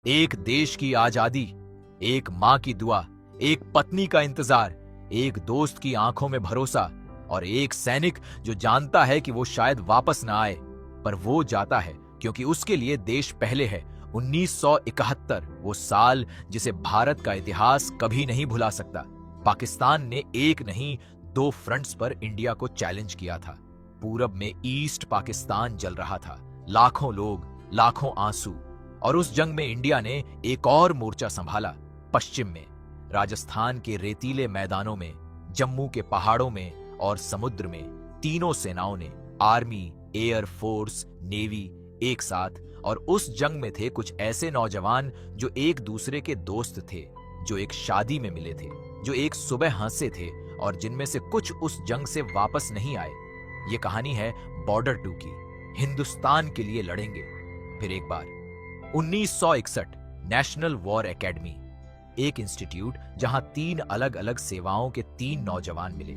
एक देश की आजादी, एक मां की दुआ, एक पत्नी का इंतजार, एक दोस्त की आंखों में भरोसा और एक सैनिक जो जानता है कि वो शायद वापस ना आए, पर वो जाता है क्योंकि उसके लिए देश पहले है। 1971, वो साल जिसे भारत का इतिहास कभी नहीं भुला सकता। पाकिस्तान ने एक नहीं, दो फ्रंट्स पर इंडिया को चैलेंज किया था। पूरब में ईस्ट पाकिस्तान जल रहा था, लाखों लोग, लाखों आंसू। और उस जंग में इंडिया ने एक और मोर्चा संभाला, पश्चिम में, राजस्थान के रेतीले मैदानों में, जम्मू के पहाड़ों में और समुद्र में। तीनों सेनाओं ने, आर्मी, एयर फोर्स, नेवी, एक साथ। और उस जंग में थे कुछ ऐसे नौजवान जो एक दूसरे के दोस्त थे, जो एक शादी में मिले थे, जो एक सुबह हंसे थे और जिनमें से कुछ उस जंग से वापस नहीं आए। ये कहानी है बॉर्डर 2 की। हिंदुस्तान के लिए लड़ेंगे फिर एक बार। 1961, नेशनल वॉर एकेडमी, एक इंस्टीट्यूट जहां 3 अलग अलग सेवाओं के 3 नौजवान मिले।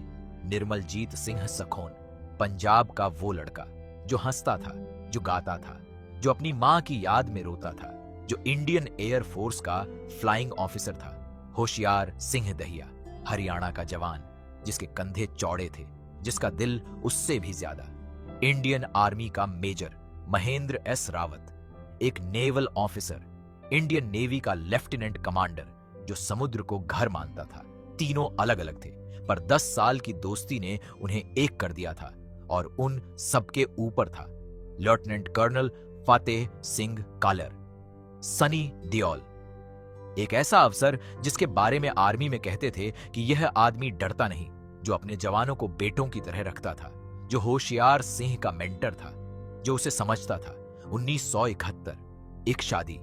निर्मलजीत सिंह सखोन, पंजाब का वो लड़का जो हंसता था, जो गाता था, जो अपनी मां की याद में रोता था, जो इंडियन एयर फोर्स का फ्लाइंग ऑफिसर था। होशियार सिंह दहिया, हरियाणा का जवान जिसके कंधे चौड़े थे, जिसका दिल उससे भी ज्यादा। इंडियन आर्मी का मेजर महेंद्र एस रावत, एक नेवल ऑफिसर, इंडियन नेवी का लेफ्टिनेंट कमांडर जो समुद्र को घर मानता था। तीनों अलग अलग थे, पर 10 साल की दोस्ती ने उन्हें एक कर दिया था। और उन सबके ऊपर था लेफ्टिनेंट कर्नल फतेह सिंह कालर, सनी दियोल, एक ऐसा अफसर जिसके बारे में आर्मी में कहते थे कि यह आदमी डरता नहीं, जो अपने जवानों को बेटों की तरह रखता था, जो होशियार सिंह का मेंटर था, जो उसे समझता था। 1971, एक शादी,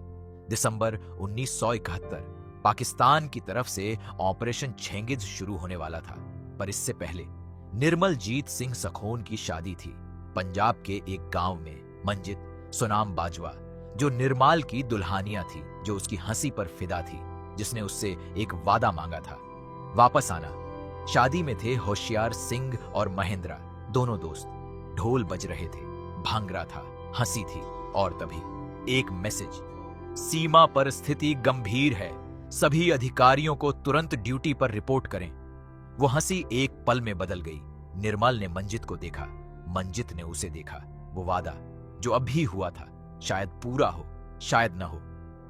दिसंबर 1971, पाकिस्तान की तरफ से ऑपरेशन छेंगिज शुरू होने वाला था। पर इससे पहले निर्मलजीत सिंह सखोन की शादी थी, पंजाब के एक गांव में। मंजित सोनाम बाजवा, जो निर्माल की दुल्हानिया थी, जो उसकी हंसी पर फिदा थी, जिसने उससे एक वादा मांगा था, वापस आना। शादी में थे होशियार सिंह और महेंद्रा, दोनों दोस्त। ढोल बज रहे थे, भांगड़ा था, हंसी थी। और तभी एक मैसेज, सीमा पर स्थिति गंभीर है, सभी अधिकारियों को तुरंत ड्यूटी पर रिपोर्ट करें। वो हंसी एक पल में बदल गई। निर्मल ने मंजित को देखा, मंजित ने उसे देखा। वो वादा जो अभी हुआ था, शायद पूरा हो, शायद न हो।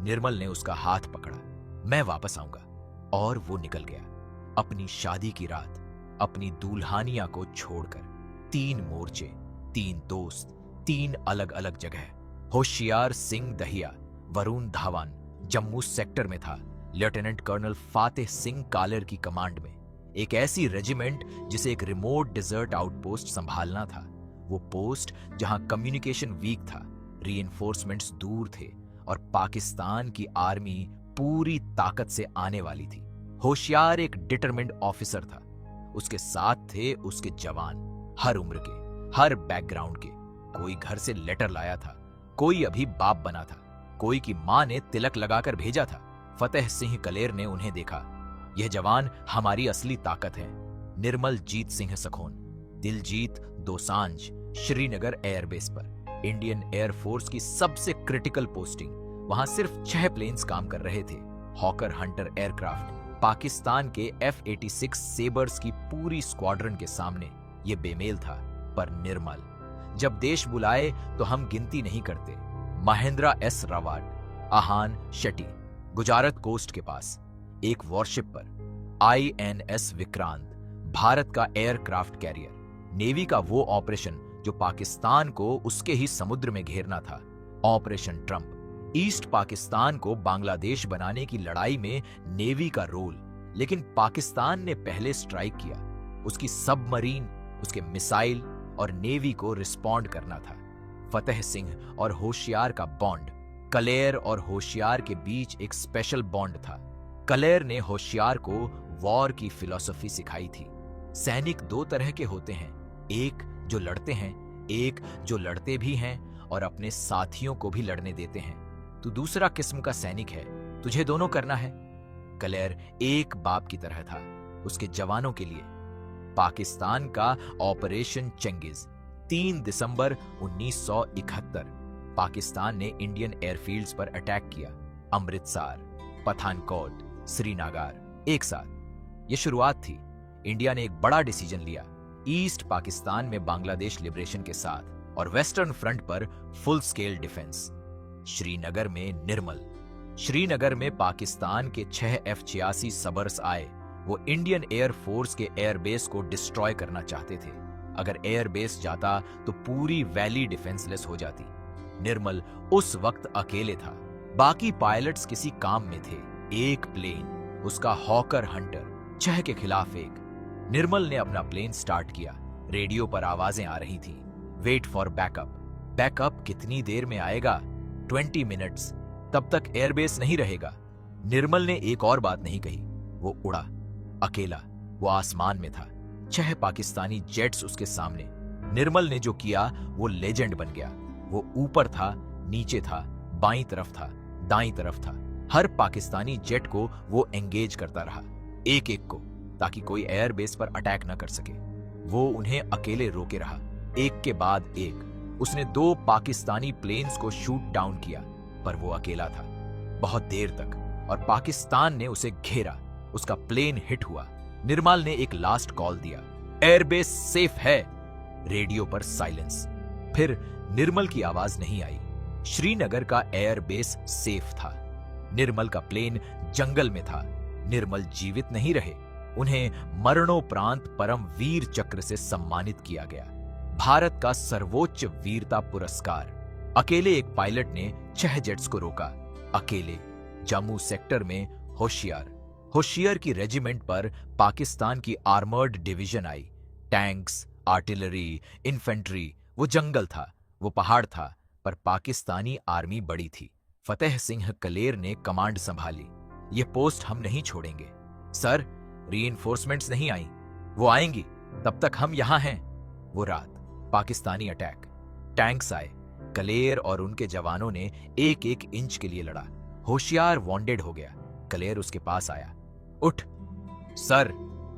निर्मल ने उसका हाथ पकड़ा, मैं वापस आऊंगा। और वो निकल गया, अपनी शादी की रात, अपनी दुल्हानिया को छोड़कर। 3 मोर्चे, 3 दोस्त, 3 अलग अलग जगह। होशियार सिंह दहिया, वरुण धावन, जम्मू सेक्टर में था, लेफ्टिनेंट कर्नल फातेह सिंह कालर की कमांड में। एक ऐसी रेजिमेंट जिसे एक रिमोट डिजर्ट आउटपोस्ट संभालना था। वो पोस्ट जहां कम्युनिकेशन वीक था, रीइंफोर्समेंट्स दूर थे और पाकिस्तान की आर्मी पूरी ताकत से आने वाली थी। होशियार एक डिटरमिन्ड ऑफिसर था, उसके साथ थे उसके जवान, हर उम्र के, हर बैकग्राउंड के। कोई घर से लेटर लाया था, कोई अभी बाप बना था, कोई की मां ने तिलक लगाकर भेजा था। फतेह सिंह कलेर ने उन्हें देखा, यह जवान हमारी असली ताकत है। निर्मलजीत सिंह सखोन, दिलजीत दोसांझ, श्रीनगर एयरबेस पर, इंडियन एयर फोर्स की सबसे क्रिटिकल पोस्टिंग। वहां सिर्फ 6 प्लेन्स काम कर रहे थे, हॉकर हंटर एयरक्राफ्ट। पाकिस्तान के F-86 सेबर्स की पूरी स्क्वाड्रन के सामने यह बेमेल था। पर निर्मल, जब देश बुलाए तो हम गिनती नहीं करते। महेंद्रा एस रावत, आहान शेट्टी, गुजरात कोस्ट के पास, एक वॉरशिप पर, INS विक्रांत, भारत का एयरक्राफ्ट कैरियर। नेवी का वो ऑपरेशन जो पाकिस्तान को उसके ही समुद्र में घेरना था, ऑपरेशन ट्रंप। ईस्ट पाकिस्तान को बांग्लादेश बनाने की लड़ाई में नेवी का रोल, लेकिन पाकिस्तान ने पहले स्ट्राइक किया। उसकी सबमरीन, उसके मिसाइल और नेवी को रिस्पॉन्ड करना था। फतेह सिंह और होशियार का बॉन्ड, कलेर और होशियार के बीच एक स्पेशल बॉन्ड था। कलेर ने होशियार को वॉर की फिलॉसफी सिखाई थी। सैनिक 2 तरह के होते हैं, एक जो लड़ते हैं, एक जो लड़ते भी हैं और अपने साथियों को भी लड़ने देते हैं। तू दूसरा किस्म का सैनिक है, तुझे दोनों करना है। कलेर एक बाप की तरह था उसके जवानों के लिए। पाकिस्तान का ऑपरेशन चेंगिज, 3 दिसंबर 1971, पाकिस्तान ने इंडियन एयरफील्ड्स पर अटैक किया। अमृतसर, पठानकोट, श्रीनगर एक साथ। ये शुरुआत थी। इंडिया ने एक बड़ा डिसीजन लिया, ईस्ट पाकिस्तान में बांग्लादेश लिबरेशन के साथ और वेस्टर्न फ्रंट पर फुल स्केल डिफेंस। श्रीनगर में निर्मल, श्रीनगर में पाकिस्तान के 6 F-86 सबर्स आए। वो इंडियन एयर फोर्स के एयरबेस को डिस्ट्रॉय करना चाहते थे। अगर एयरबेस जाता तो पूरी वैली डिफेंसलेस हो जाती। निर्मल उस वक्त अकेले था, बाकी पायलट्स किसी काम में थे। एक प्लेन, उसका हॉकर हंटर, 6 के खिलाफ 1। निर्मल ने अपना प्लेन स्टार्ट किया। रेडियो पर आवाजें आ रही थी, वेट फॉर बैकअप। बैकअप कितनी देर में आएगा? 20 मिनट्स, तब तक एयरबेस नहीं रहेगा। निर्मल ने एक और बात नहीं कही, वो उड़ा अकेला। वो आसमान में था, 6 पाकिस्तानी जेट्स उसके सामने। निर्मल ने जो किया वो लेजेंड बन गया। वो ऊपर था, नीचे था, बाईं तरफ था, दाईं तरफ था। हर पाकिस्तानी जेट को वो एंगेज करता रहा, एक एक को, ताकि कोई एयरबेस पर अटैक न कर सके। वो उन्हें अकेले रोके रहा, एक के बाद एक। उसने 2 पाकिस्तानी प्लेन्स को शूट डाउन किया, पर वो अकेला था बहुत देर तक, और पाकिस्तान ने उसे घेरा। उसका प्लेन हिट हुआ। निर्मल ने एक लास्ट कॉल दिया, एयरबेस सेफ है। रेडियो पर साइलेंस। फिर निर्मल की आवाज नहीं आई। श्रीनगर का एयरबेस सेफ था। निर्मल का प्लेन जंगल में था। निर्मल जीवित नहीं रहे। उन्हें मरणोपरांत परम वीर चक्र से सम्मानित किया गया, भारत का सर्वोच्च वीरता पुरस्कार। अकेले एक पायलट ने 6 जेट्स को रोका, अकेले। जम्मू सेक्टर में होशियार की रेजिमेंट पर पाकिस्तान की आर्मर्ड डिवीजन आई। Tanks, artillery, infantry. वो जंगल था, वो पहाड़ था, पर पाकिस्तानी आर्मी बड़ी थी। फतेह सिंह कलेर ने कमांड संभाली। ये पोस्ट हम नहीं छोड़ेंगे सर, रीइंफोर्समेंट्स नहीं आई, वो आएंगी, तब तक हम यहां हैं। वो रात, पाकिस्तानी अटैक, टैंक्स आए। कलेर और उनके जवानों ने एक एक इंच के लिए लड़ा। होशियार वॉन्डेड हो गया। कलेर उसके पास आया, उठ सर,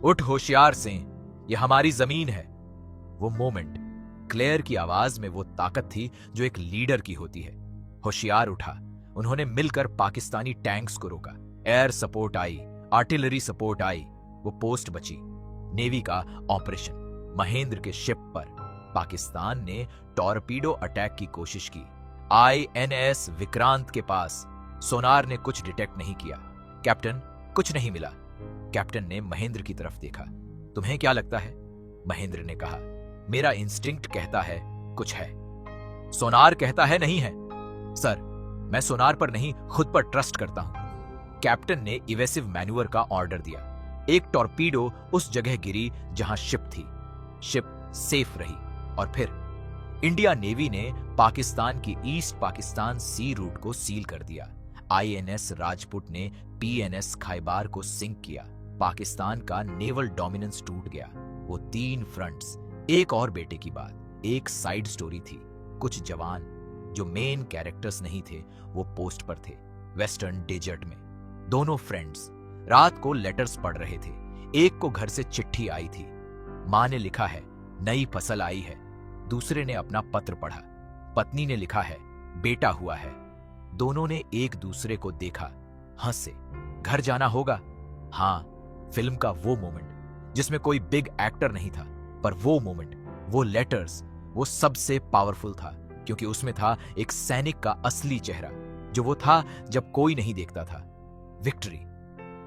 उठ होशियार सिंह, ये हमारी जमीन है। वो मोमेंट, क्लेयर की आवाज में वो ताकत थी जो एक लीडर की होती है। होशियार उठा। उन्होंने मिलकर पाकिस्तानी टैंक्स को रोका। Air support I, artillery support I. वो पोस्ट बची। नेवी का ऑपरेशन महेंद्र के शिप पर पाकिस्तान ने टॉर्पीडो अटैक की कोशिश की। INS विक्रांत के पास सोनार ने कुछ डिटेक्ट नहीं किया। कैप्टन, कुछ नहीं मिला। कैप्टन ने महेंद्र की तरफ देखा। तुम्हें क्या लगता है? महेंद्र ने कहा, मेरा इंस्टिंक्ट कहता है कुछ है, सोनार कहता है नहीं है। सर, मैं सोनार पर नहीं, खुद पर ट्रस्ट करता हूं। कैप्टन ने इवेसिव मैन्यूअर का ऑर्डर दिया। एक टॉर्पीडो उस जगह गिरी जहां शिप थी। शिप सेफ रही। और फिर इंडिया नेवी ने पाकिस्तान की ईस्ट पाकिस्तान सी रूट को सील कर दिया। INS राजपुत ने PNS खाइबार को सिंक किया। पाकिस्तान का नेवल डोमिनेंस टूट गया। वो 3 फ्रंट्स। एक और बेटे की बात, एक साइड स्टोरी थी। कुछ जवान जो मेन कैरेक्टर्स नहीं थे, वो पोस्ट पर थे, वेस्टर्न डेजर्ट में। दोनों फ्रेंड्स रात को लेटर्स पढ़ रहे थे। एक को घर से चिट्ठी आई थी, मां ने लिखा है नई फसल आई है। दूसरे ने अपना पत्र पढ़ा, पत्नी ने लिखा है बेटा हुआ है। दोनों ने एक दूसरे को देखा, हंसे। घर जाना होगा। हाँ, फिल्म का वो मोमेंट जिसमें कोई बिग एक्टर नहीं था, पर वो मोमेंट, वो लेटर्स, वो सबसे पावरफुल था, क्योंकि उसमें था एक सैनिक का असली चेहरा, जो वो था जब कोई नहीं देखता था। विक्ट्री।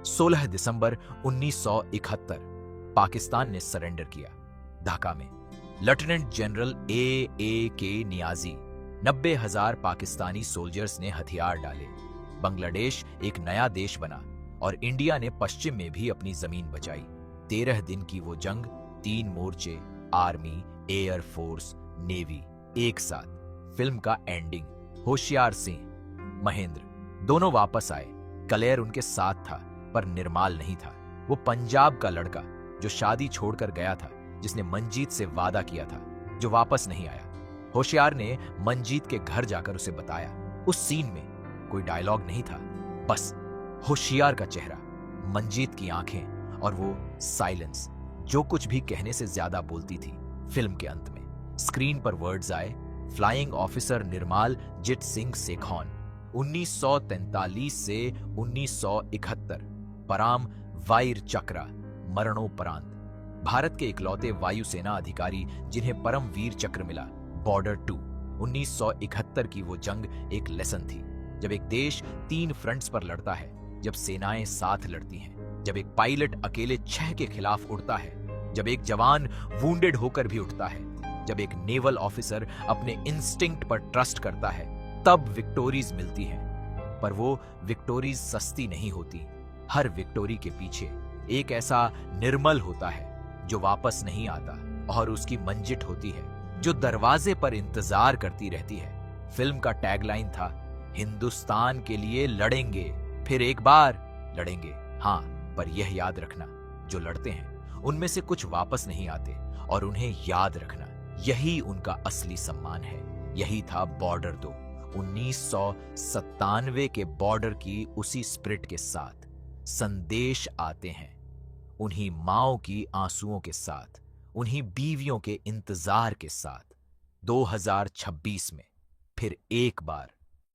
16 दिसंबर 1971 पाकिस्तान ने सरेंडर किया। ढाका में lieutenant general A.A.K. Niazi, 90,000 Pakistani soldiers ने हथियार डाले। बांग्लादेश एक नया देश बना और इंडिया ने पश्चिम में भी अपनी जमीन बचाई। 13 दिन की वो जंग, 3 मोर्चे, आर्मी, एयर फोर्स, नेवी, एक साथ। फिल्म का एंडिंग, होशियार सिंह, महेंद्र दोनों वापस आए। कलेर उनके साथ था, पर निर्माल नहीं था। वो पंजाब का लड़का जो शादी छोड़कर गया था, जिसने मंजीत से वादा किया था, जो वापस नहीं आया। होशियार ने मंजीत के घर जाकर उसे बताया। उस सीन में कोई डायलॉग नहीं था, बस होशियार का चेहरा, मंजीत की आंखें और वो साइलेंस, जो कुछ भी कहने से ज्यादा बोलती थी। फिल्म के अंत में स्क्रीन पर वर्ड्स आए, फ्लाइंग ऑफिसर निर्माल जित सिंह सेखौन, 1943 से 1971 पराम वाइर चक्रा मरणोपरांत भारत के इकलौते वायुसेना अधिकारी जिन्हें परम वीर चक्र मिला। बॉर्डर 2 1971 की वो जंग एक लेसन थी, जब एक देश 3 फ्रंट्स पर लड़ता है, जब सेनाएं साथ लड़ती हैं, जब एक पायलट अकेले 6 के खिलाफ उड़ता है, जब एक जवान वुंडेड होकर भी उठता है, जब एक नेवल ऑफिसर अपने इंस्टिंक्ट पर ट्रस्ट करता है, तब विक्टोरीज मिलती हैं। पर वो विक्टोरीज सस्ती नहीं होती। हर विक्टोरी के पीछे एक ऐसा निर्मल होता है जो वापस नहीं आता, और उसकी मंजिट होती है जो दरवाजे पर इंतजार करती रहती है। फिल्म का टैगलाइन था, हिंदुस्तान के लिए लड़ेंगे, फिर एक बार लड़ेंगे। हाँ, पर यह याद रखना, जो लड़ते हैं उनमें से कुछ वापस नहीं आते, और उन्हें याद रखना, यही उनका असली सम्मान है। यही था बॉर्डर 2 1997 के बॉर्डर की उसी स्पिरिट के साथ। संदेश आते हैं उन्हीं माओ की आंसुओं के साथ, उन्हीं बीवियों के इंतजार के साथ। 2026 में फिर एक बार